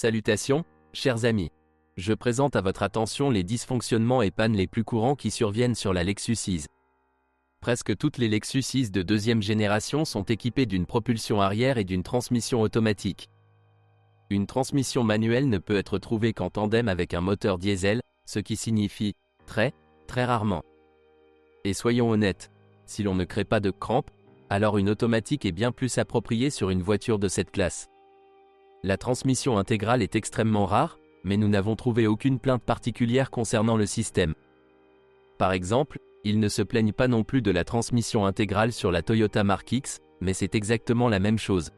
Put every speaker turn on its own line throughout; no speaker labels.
Salutations, chers amis. Je présente à votre attention les dysfonctionnements et pannes les plus courants qui surviennent sur la Lexus IZ. Presque toutes les Lexus IZ de deuxième génération sont équipées d'une propulsion arrière et d'une transmission automatique. Une transmission manuelle ne peut être trouvée qu'en tandem avec un moteur diesel, ce qui signifie très rarement. Et soyons honnêtes, si l'on ne crée pas de crampes, alors une automatique est bien plus appropriée sur une voiture de cette classe. La transmission intégrale est extrêmement rare, mais nous n'avons trouvé aucune plainte particulière concernant le système. Par exemple, ils ne se plaignent pas non plus de la transmission intégrale sur la Toyota Mark X, mais c'est exactement la même chose.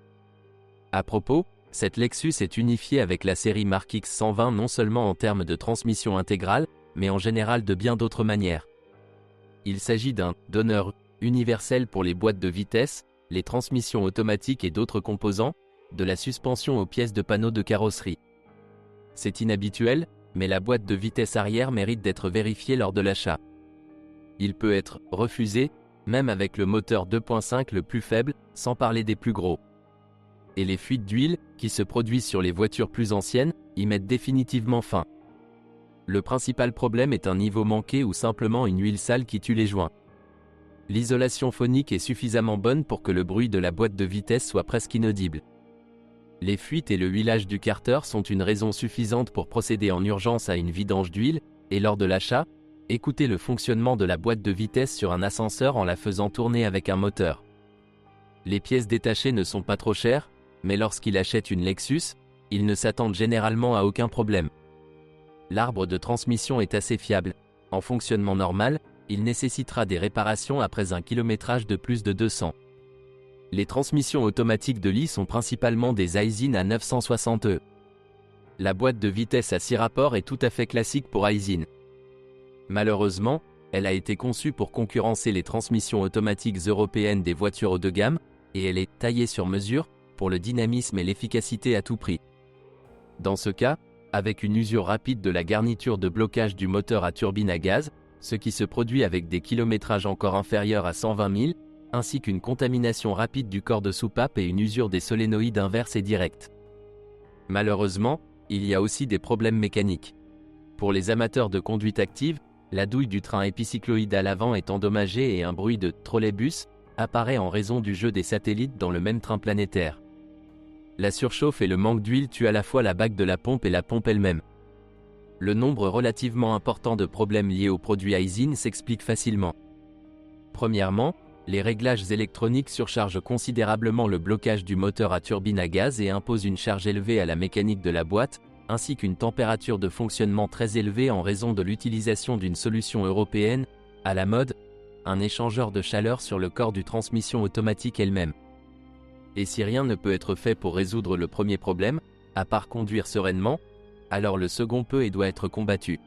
À propos, cette Lexus est unifiée avec la série Mark X 120 non seulement en termes de transmission intégrale, mais en général de bien d'autres manières. Il s'agit d'un « donneur » universel pour les boîtes de vitesse, les transmissions automatiques et d'autres composants, de la suspension aux pièces de panneaux de carrosserie. C'est inhabituel, mais la boîte de vitesse arrière mérite d'être vérifiée lors de l'achat. Il peut être refusé, même avec le moteur 2.5 le plus faible, sans parler des plus gros. Et les fuites d'huile, qui se produisent sur les voitures plus anciennes, y mettent définitivement fin. Le principal problème est un niveau manqué ou simplement une huile sale qui tue les joints. L'isolation phonique est suffisamment bonne pour que le bruit de la boîte de vitesse soit presque inaudible. Les fuites et le huilage du carter sont une raison suffisante pour procéder en urgence à une vidange d'huile, et lors de l'achat, écoutez le fonctionnement de la boîte de vitesse sur un ascenseur en la faisant tourner avec un moteur. Les pièces détachées ne sont pas trop chères, mais lorsqu'il achète une Lexus, ils ne s'attendent généralement à aucun problème. L'arbre de transmission est assez fiable. En fonctionnement normal, il nécessitera des réparations après un kilométrage de plus de 200. Les transmissions automatiques de Li sont principalement des Aisin à 960E. La boîte de vitesse à 6 rapports est tout à fait classique pour Aisin. Malheureusement, elle a été conçue pour concurrencer les transmissions automatiques européennes des voitures haut de gamme, et elle est taillée sur mesure, pour le dynamisme et l'efficacité à tout prix. Dans ce cas, avec une usure rapide de la garniture de blocage du moteur à turbine à gaz, ce qui se produit avec des kilométrages encore inférieurs à 120 000, ainsi qu'une contamination rapide du corps de soupape et une usure des solénoïdes inverse et directe. Malheureusement, il y a aussi des problèmes mécaniques. Pour les amateurs de conduite active, la douille du train épicycloïde à l'avant est endommagée et un bruit de « trolleybus » apparaît en raison du jeu des satellites dans le même train planétaire. La surchauffe et le manque d'huile tuent à la fois la bague de la pompe et la pompe elle-même. Le nombre relativement important de problèmes liés aux produits Aisin s'explique facilement. Premièrement, les réglages électroniques surchargent considérablement le blocage du moteur à turbine à gaz et imposent une charge élevée à la mécanique de la boîte, ainsi qu'une température de fonctionnement très élevée en raison de l'utilisation d'une solution européenne, à la mode, un échangeur de chaleur sur le corps du transmission automatique elle-même. Et si rien ne peut être fait pour résoudre le premier problème, à part conduire sereinement, alors le second peut et doit être combattu.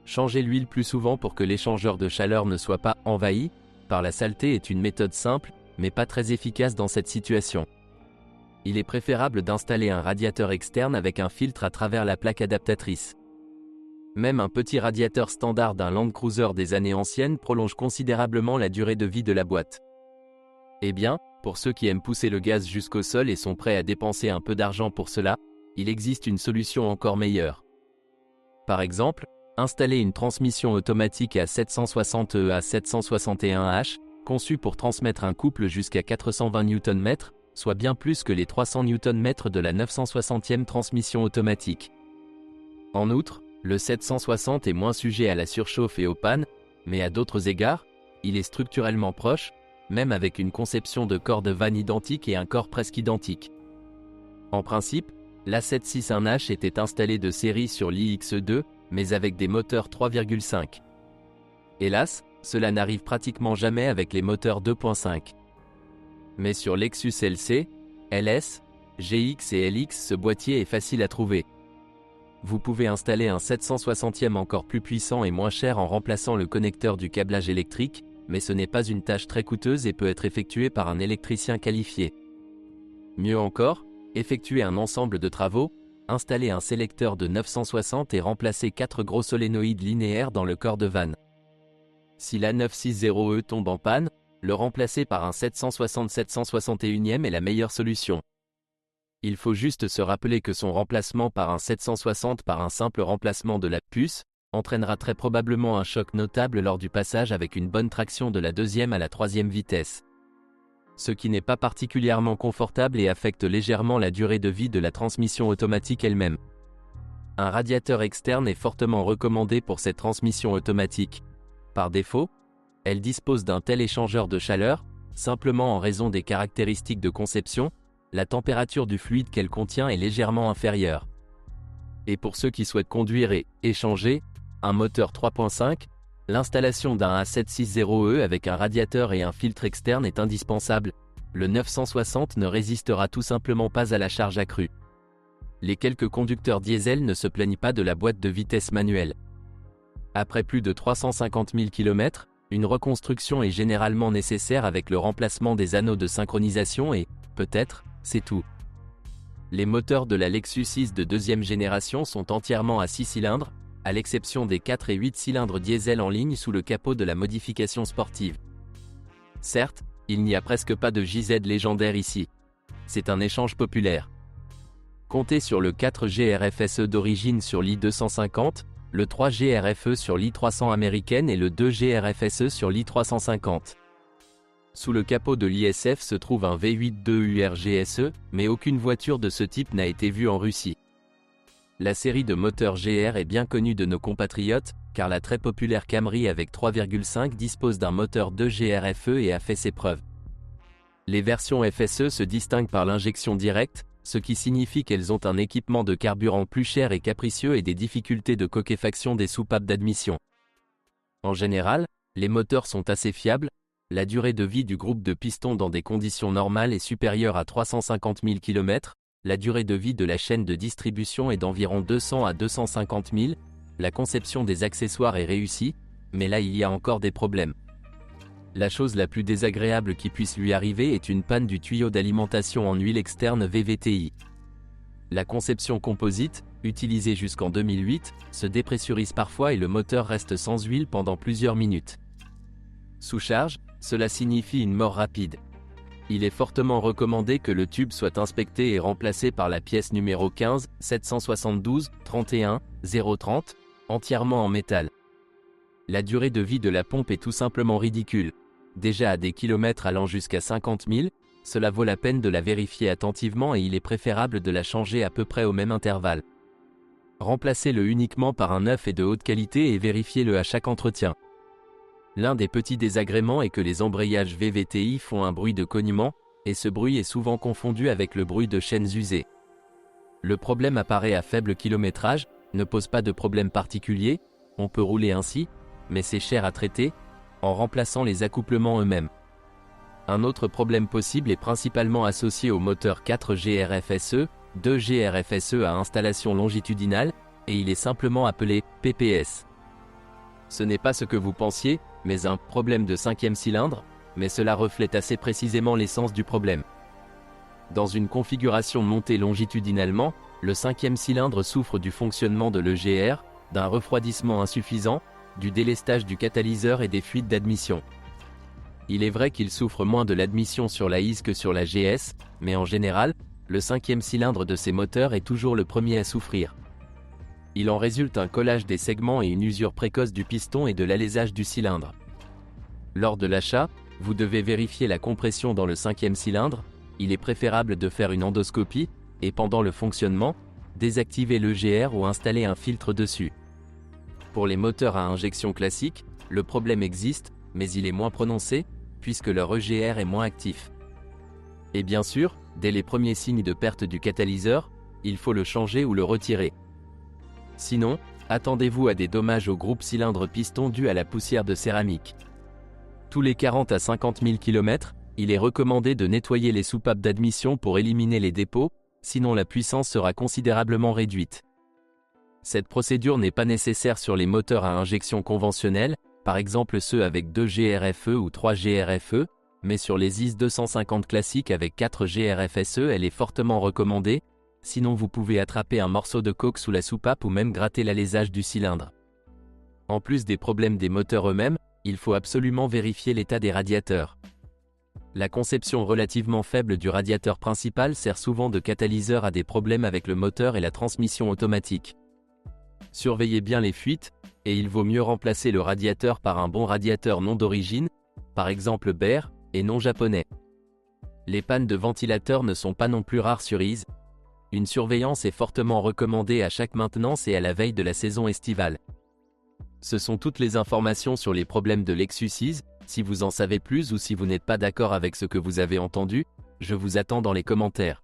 Changer l'huile plus souvent pour que l'échangeur de chaleur ne soit pas envahi par la saleté est une méthode simple, mais pas très efficace dans cette situation. Il est préférable d'installer un radiateur externe avec un filtre à travers la plaque adaptatrice. Même un petit radiateur standard d'un Land Cruiser des années anciennes prolonge considérablement la durée de vie de la boîte. Eh bien, pour ceux qui aiment pousser le gaz jusqu'au sol et sont prêts à dépenser un peu d'argent pour cela, il existe une solution encore meilleure. Par exemple, installer une transmission automatique à 760E à 761H, conçue pour transmettre un couple jusqu'à 420 Nm, soit bien plus que les 300 Nm de la 960e transmission automatique. En outre, le 760 est moins sujet à la surchauffe et aux pannes, mais à d'autres égards, il est structurellement proche, même avec une conception de corps de vanne identique et un corps presque identique. En principe, l'A761H était installé de série sur l'IX2, mais avec des moteurs 3,5. Hélas, cela n'arrive pratiquement jamais avec les moteurs 2.5. Mais sur Lexus LC, LS, GX et LX, ce boîtier est facile à trouver. Vous pouvez installer un 760e encore plus puissant et moins cher en remplaçant le connecteur du câblage électrique, mais ce n'est pas une tâche très coûteuse et peut être effectuée par un électricien qualifié. Mieux encore, effectuer un ensemble de travaux, installer un sélecteur de 960 et remplacer 4 gros solénoïdes linéaires dans le corps de vanne. Si l'A960E tombe en panne, le remplacer par un 760-761e est la meilleure solution. Il faut juste se rappeler que son remplacement par un 760 par un simple remplacement de la puce entraînera très probablement un choc notable lors du passage avec une bonne traction de la deuxième à la troisième vitesse. Ce qui n'est pas particulièrement confortable et affecte légèrement la durée de vie de la transmission automatique elle-même. Un radiateur externe est fortement recommandé pour cette transmission automatique. Par défaut, elle dispose d'un tel échangeur de chaleur, simplement en raison des caractéristiques de conception, la température du fluide qu'elle contient est légèrement inférieure. Et pour ceux qui souhaitent conduire et échanger un moteur 3.5, l'installation d'un A760E avec un radiateur et un filtre externe est indispensable. Le 960 ne résistera tout simplement pas à la charge accrue. Les quelques conducteurs diesel ne se plaignent pas de la boîte de vitesse manuelle. Après plus de 350 000 km, une reconstruction est généralement nécessaire avec le remplacement des anneaux de synchronisation et, peut-être, c'est tout. Les moteurs de la Lexus 6 de deuxième génération sont entièrement à 6 cylindres, à l'exception des 4 et 8 cylindres diesel en ligne sous le capot de la modification sportive. Certes, il n'y a presque pas de JZ légendaire ici. C'est un échange populaire. Comptez sur le 4G RFSE d'origine sur l'i250, le 3G RFE sur l'i300 américaine et le 2G RFSE sur l'i350. Sous le capot de l'ISF se trouve un V8-2 URGSE, mais aucune voiture de ce type n'a été vue en Russie. La série de moteurs GR est bien connue de nos compatriotes, car la très populaire Camry avec 3,5 dispose d'un moteur 2G RFE et a fait ses preuves. Les versions FSE se distinguent par l'injection directe, ce qui signifie qu'elles ont un équipement de carburant plus cher et capricieux et des difficultés de coquefaction des soupapes d'admission. En général, les moteurs sont assez fiables, la durée de vie du groupe de pistons dans des conditions normales est supérieure à 350 000 km, la durée de vie de la chaîne de distribution est d'environ 200 à 250 000, la conception des accessoires est réussie, mais là il y a encore des problèmes. La chose la plus désagréable qui puisse lui arriver est une panne du tuyau d'alimentation en huile externe VVTI. La conception composite, utilisée jusqu'en 2008, se dépressurise parfois et le moteur reste sans huile pendant plusieurs minutes. Sous charge, cela signifie une mort rapide. Il est fortement recommandé que le tube soit inspecté et remplacé par la pièce numéro 15 772 31 030, entièrement en métal. La durée de vie de la pompe est tout simplement ridicule. Déjà à des kilomètres allant jusqu'à 50 000, cela vaut la peine de la vérifier attentivement et il est préférable de la changer à peu près au même intervalle. Remplacez-le uniquement par un neuf et de haute qualité et vérifiez-le à chaque entretien. L'un des petits désagréments est que les embrayages VVTI font un bruit de cognement, et ce bruit est souvent confondu avec le bruit de chaînes usées. Le problème apparaît à faible kilométrage, ne pose pas de problème particulier, on peut rouler ainsi, mais c'est cher à traiter, en remplaçant les accouplements eux-mêmes. Un autre problème possible est principalement associé au moteur 4G RFSE, 2G RFSE à installation longitudinale, et il est simplement appelé PPS. Ce n'est pas ce que vous pensiez, mais un problème de 5e cylindre, mais cela reflète assez précisément l'essence du problème. Dans une configuration montée longitudinalement, le 5e cylindre souffre du fonctionnement de l'EGR, d'un refroidissement insuffisant, du délestage du catalyseur et des fuites d'admission. Il est vrai qu'il souffre moins de l'admission sur la IS que sur la GS, mais en général, le 5e cylindre de ces moteurs est toujours le premier à souffrir. Il en résulte un collage des segments et une usure précoce du piston et de l'alésage du cylindre. Lors de l'achat, vous devez vérifier la compression dans le 5e cylindre, il est préférable de faire une endoscopie, et pendant le fonctionnement, désactiver l'EGR ou installer un filtre dessus. Pour les moteurs à injection classique, le problème existe, mais il est moins prononcé, puisque leur EGR est moins actif. Et bien sûr, dès les premiers signes de perte du catalyseur, il faut le changer ou le retirer. Sinon, attendez-vous à des dommages au groupe cylindre-piston dus à la poussière de céramique. Tous les 40 à 50 000 km, il est recommandé de nettoyer les soupapes d'admission pour éliminer les dépôts, sinon la puissance sera considérablement réduite. Cette procédure n'est pas nécessaire sur les moteurs à injection conventionnels, par exemple ceux avec 2G RFE ou 3G RFE, mais sur les IS 250 classiques avec 4G RFSE elle est fortement recommandée, sinon vous pouvez attraper un morceau de coke sous la soupape ou même gratter l'alésage du cylindre. En plus des problèmes des moteurs eux-mêmes, il faut absolument vérifier l'état des radiateurs. La conception relativement faible du radiateur principal sert souvent de catalyseur à des problèmes avec le moteur et la transmission automatique. Surveillez bien les fuites, et il vaut mieux remplacer le radiateur par un bon radiateur non d'origine, par exemple Baer, et non japonais. Les pannes de ventilateur ne sont pas non plus rares sur Ise. Une surveillance est fortement recommandée à chaque maintenance et à la veille de la saison estivale. Ce sont toutes les informations sur les problèmes de Lexus Ise. Si vous en savez plus ou si vous n'êtes pas d'accord avec ce que vous avez entendu, je vous attends dans les commentaires.